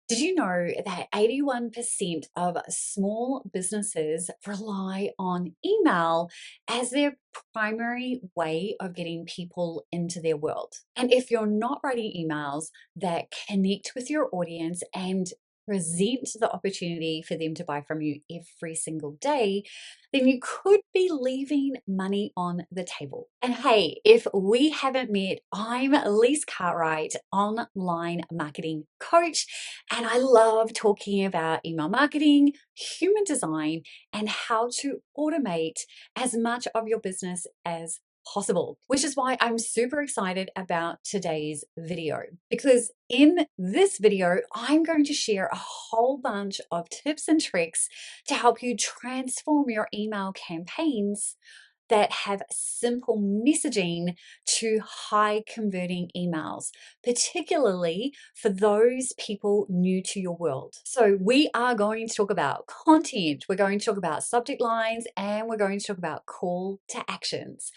Did you know that 81% of small businesses rely on email as their primary way of getting people into their world? And if you're not writing emails that connect with your audience and present the opportunity for them to buy from you every single day, then you could be leaving money on the table. And hey, if we haven't met, I'm Lise Cartwright, online marketing coach, and I love talking about email marketing, human design, and how to automate as much of your business as possible, which is why I'm super excited about today's video. Because in this video, I'm going to share a whole bunch of tips and tricks to help you transform your email campaigns that have simple messaging to high converting emails, particularly for those people new to your world. So we are going to talk about content, we're going to talk about subject lines, and we're going to talk about call to actions.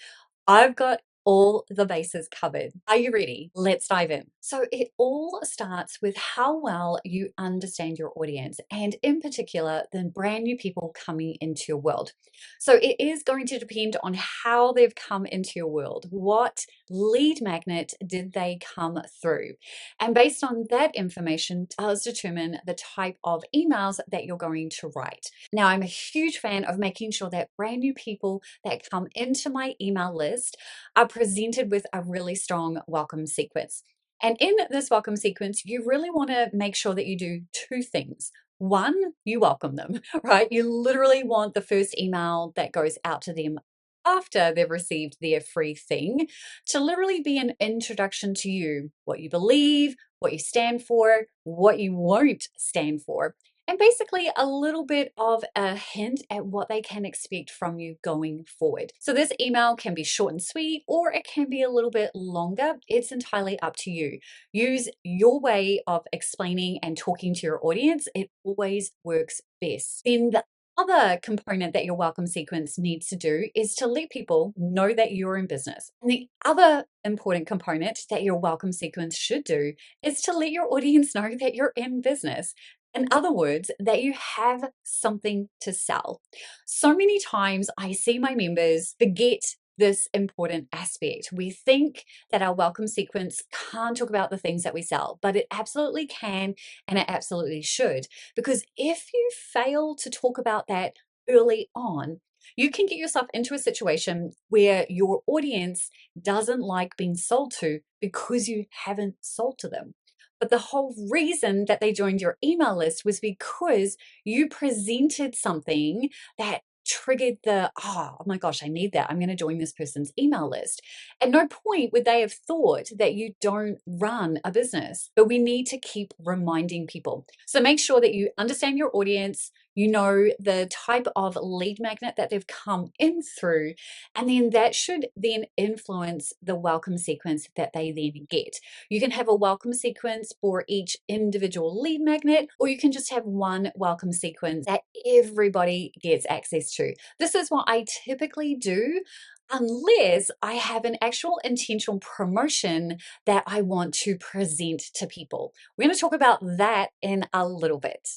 I've got all the bases covered. Are you ready? Let's dive in. So it all starts with how well you understand your audience, and in particular, the brand new people coming into your world. So it is going to depend on how they've come into your world. What lead magnet did they come through? And based on that information does determine the type of emails that you're going to write. Now, I'm a huge fan of making sure that brand new people that come into my email list are presented with a really strong welcome sequence. And in this welcome sequence, you really want to make sure that you do two things. One, you welcome them, right? You literally want the first email that goes out to them after they've received their free thing to literally be an introduction to you, what you believe, what you stand for, what you won't stand for, and basically a little bit of a hint at what they can expect from you going forward. So this email can be short and sweet, or it can be a little bit longer. It's entirely up to you. Use your way of explaining and talking to your audience. It always works best. Then the other component that your welcome sequence needs to do is to let people know that you're in business. And the other important component that your welcome sequence should do is to let your audience know that you're in business. In other words, that you have something to sell. So many times I see my members forget this important aspect. We think that our welcome sequence can't talk about the things that we sell, but it absolutely can, and it absolutely should. Because if you fail to talk about that early on, you can get yourself into a situation where your audience doesn't like being sold to because you haven't sold to them. But the whole reason that they joined your email list was because you presented something that triggered the, oh my gosh, I need that. I'm going to join this person's email list. At no point would they have thought that you don't run a business, but we need to keep reminding people. So make sure that you understand your audience, you know the type of lead magnet that they've come in through, and then that should then influence the welcome sequence that they then get. You can have a welcome sequence for each individual lead magnet, or you can just have one welcome sequence that everybody gets access to. This is what I typically do, unless I have an actual intentional promotion that I want to present to people. We're going to talk about that in a little bit.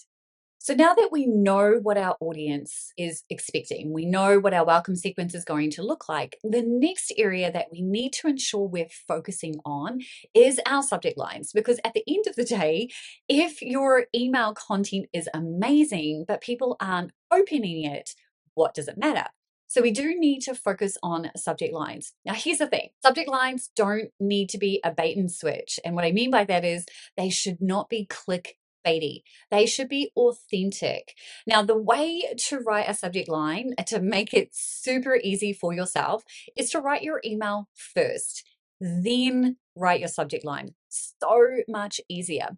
So now that we know what our audience is expecting, we know what our welcome sequence is going to look like, the next area that we need to ensure we're focusing on is our subject lines. Because at the end of the day, if your email content is amazing, but people aren't opening it, what does it matter? So we do need to focus on subject lines. Now, here's the thing. Subject lines don't need to be a bait and switch. And what I mean by that is they should not be clickbaity. They should be authentic. Now, the way to write a subject line to make it super easy for yourself is to write your email first, then write your subject line. So much easier.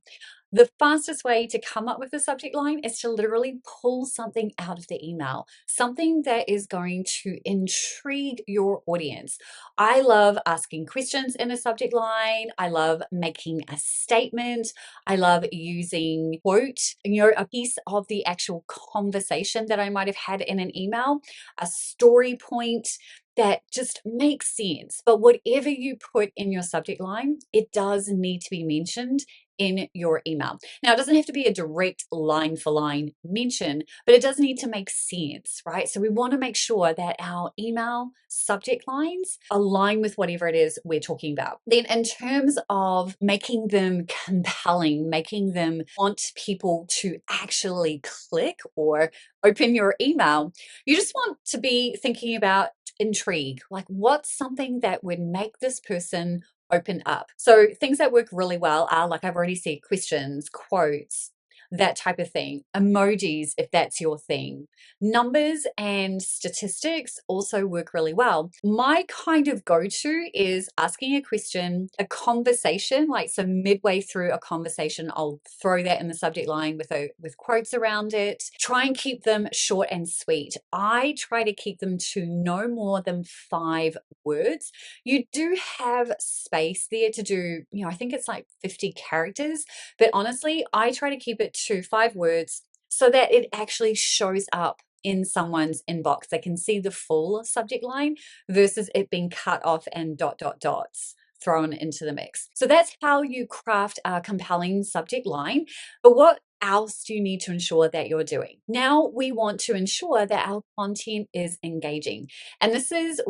The fastest way to come up with a subject line is to literally pull something out of the email, something that is going to intrigue your audience. I love asking questions in a subject line. I love making a statement. I love using quote, a piece of the actual conversation that I might have had in an email, a story point that just makes sense. But whatever you put in your subject line, it does need to be mentioned in your email. Now, it doesn't have to be a direct line for line mention, but it does need to make sense, right? So we want to make sure that our email subject lines align with whatever it is we're talking about. Then, in terms of making them compelling, making them want people to actually click or open your email, you just want to be thinking about intrigue. Like, what's something that would make this person open up? So things that work really well are, like I've already said, questions, quotes, that type of thing. Emojis, if that's your thing. Numbers and statistics also work really well. My kind of go-to is asking a question, a conversation, like so midway through a conversation, I'll throw that in the subject line with quotes around it. Try and keep them short and sweet. I try to keep them to no more than 5 words. You do have space there to do, I think it's like 50 characters, but honestly, I try to keep it to 5 words so that it actually shows up in someone's inbox. They can see the full subject line versus it being cut off and dots thrown into the mix. So that's how you craft a compelling subject line. But what else do you need to ensure that you're doing? Now we want to ensure that our content is engaging. And this is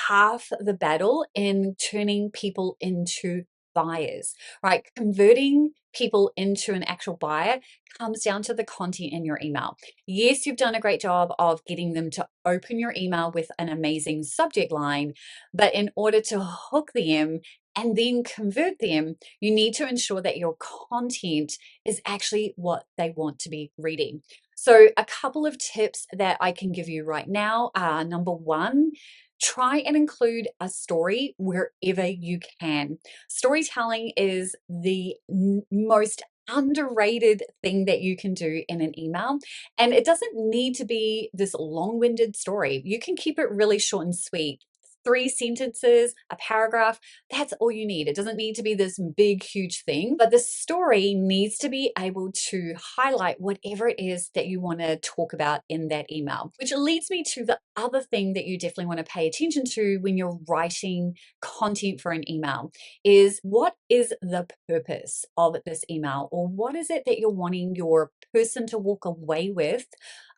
half the battle in turning people into buyers, right? Converting people into an actual buyer comes down to the content in your email. Yes, you've done a great job of getting them to open your email with an amazing subject line, but in order to hook them and then convert them, you need to ensure that your content is actually what they want to be reading. So a couple of tips that I can give you right now are: number one, try and include a story wherever you can. Storytelling is the most underrated thing that you can do in an email. And it doesn't need to be this long winded story. You can keep it really short and sweet. 3 sentences, a paragraph, that's all you need. It doesn't need to be this big, huge thing, but the story needs to be able to highlight whatever it is that you want to talk about in that email. Which leads me to the other thing that you definitely want to pay attention to when you're writing content for an email is: what is the purpose of this email, or what is it that you're wanting your person to walk away with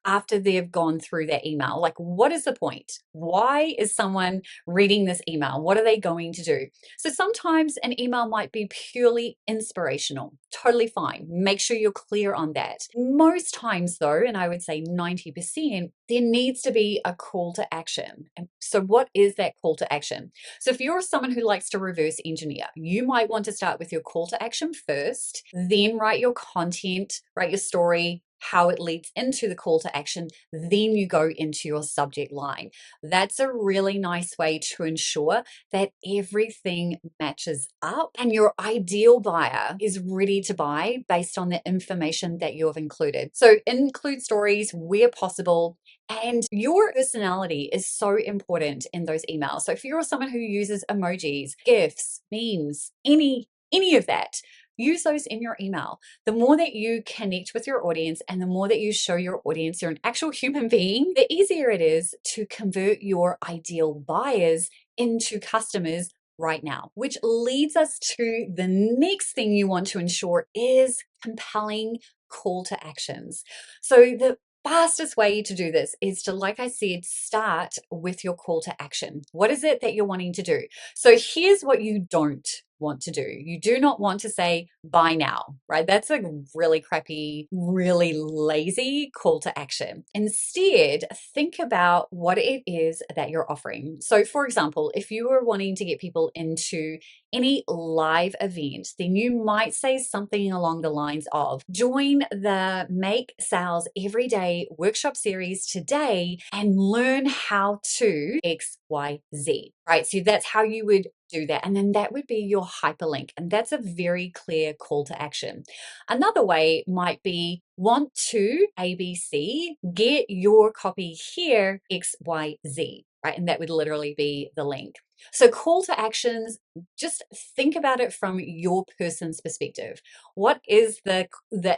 after they've gone through that email? Like, what is the point? Why is someone reading this email? What are they going to do? So sometimes an email might be purely inspirational. Totally fine. Make sure you're clear on that. Most times though, and I would say 90%, there needs to be a call to action. And so what is that call to action? So if you're someone who likes to reverse engineer, you might want to start with your call to action first, then write your content, write your story, how it leads into the call to action, then you go into your subject line. That's a really nice way to ensure that everything matches up and your ideal buyer is ready to buy based on the information that you have included. So include stories where possible, and your personality is so important in those emails. So if you're someone who uses emojis, GIFs, memes, any of that, use those in your email. The more that you connect with your audience and the more that you show your audience you're an actual human being, the easier it is to convert your ideal buyers into customers right now. Which leads us to the next thing you want to ensure is compelling call to actions. So the fastest way to do this is to, like I said, start with your call to action. What is it that you're wanting to do? So here's what you don't want to do. You do not want to say buy now, right? That's a really crappy, really lazy call to action. Instead, think about what it is that you're offering. So for example, if you were wanting to get people into any live event, then you might say something along the lines of: join the Make Sales Everyday workshop series today and learn how to XYZ, right? So that's how you would do that. And then that would be your hyperlink. And that's a very clear call to action. Another way might be: want to ABC, get your copy here XYZ, right? And that would literally be the link. So call to actions, just think about it from your person's perspective. What is the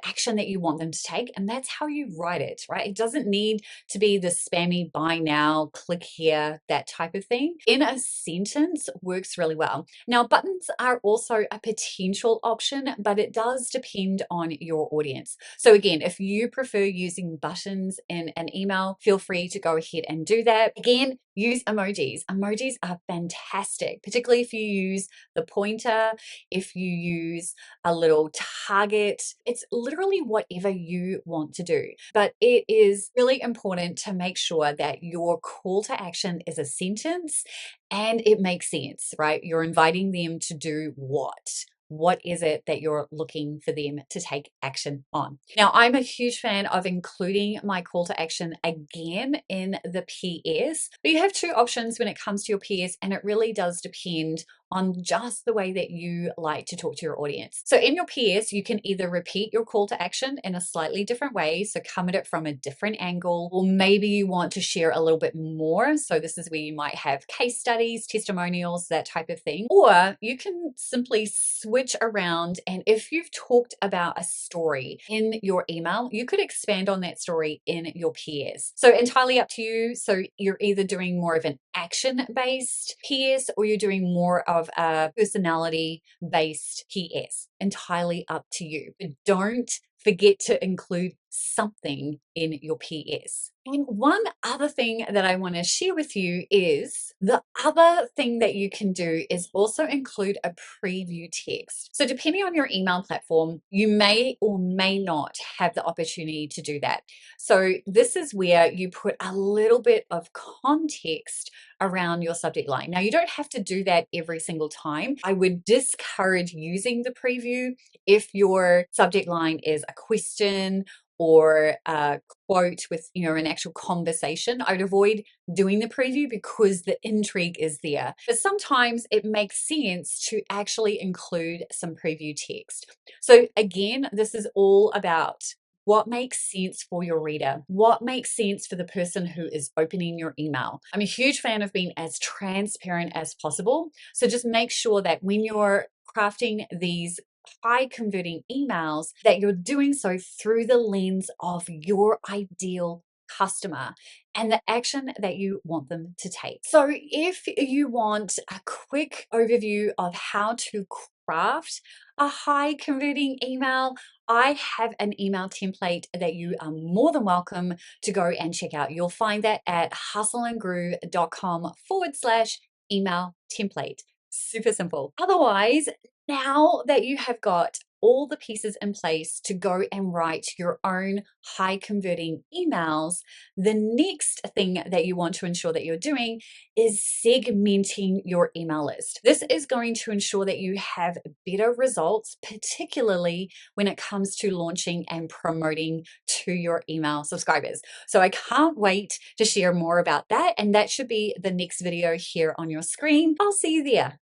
action that you want them to take? And that's how you write it, right? It doesn't need to be the spammy buy now, click here, that type of thing. In a sentence works really well. Now, buttons are also a potential option, but it does depend on your audience. So again, if you prefer using buttons in an email, feel free to go ahead and do that. Again, use emojis. Emojis are fantastic, particularly if you use the pointer, if you use a little target. It's literally whatever you want to do. But it is really important to make sure that your call to action is a sentence and it makes sense, right? You're inviting them to do what? What is it that you're looking for them to take action on? Now, I'm a huge fan of including my call to action again in the PS, but you have two options when it comes to your PS, and it really does depend on just the way that you like to talk to your audience. So in your PS, you can either repeat your call to action in a slightly different way, so come at it from a different angle, or maybe you want to share a little bit more. So this is where you might have case studies, testimonials, that type of thing. Or you can simply switch around, and if you've talked about a story in your email, you could expand on that story in your PS. So entirely up to you. So you're either doing more of an action-based PS or you're doing more of a personality-based PS. Entirely up to you. But don't forget to include something in your PS. And one other thing that I want to share with you is the other thing that you can do is also include a preview text. So depending on your email platform, you may or may not have the opportunity to do that. So this is where you put a little bit of context around your subject line. Now, you don't have to do that every single time. I would discourage using the preview if your subject line is a question or a quote with, an actual conversation. I would avoid doing the preview because the intrigue is there. But sometimes it makes sense to actually include some preview text. So again, this is all about what makes sense for your reader? What makes sense for the person who is opening your email? I'm a huge fan of being as transparent as possible. So just make sure that when you're crafting these high converting emails, that you're doing so through the lens of your ideal customer and the action that you want them to take. So if you want a quick overview of how to craft a high converting email, I have an email template that you are more than welcome to go and check out. You'll find that at hustleandgroove.com/email template. Super simple. Otherwise, now that you have got all the pieces in place to go and write your own high converting emails, the next thing that you want to ensure that you're doing is segmenting your email list. This is going to ensure that you have better results, particularly when it comes to launching and promoting to your email subscribers. So I can't wait to share more about that. And that should be the next video here on your screen. I'll see you there.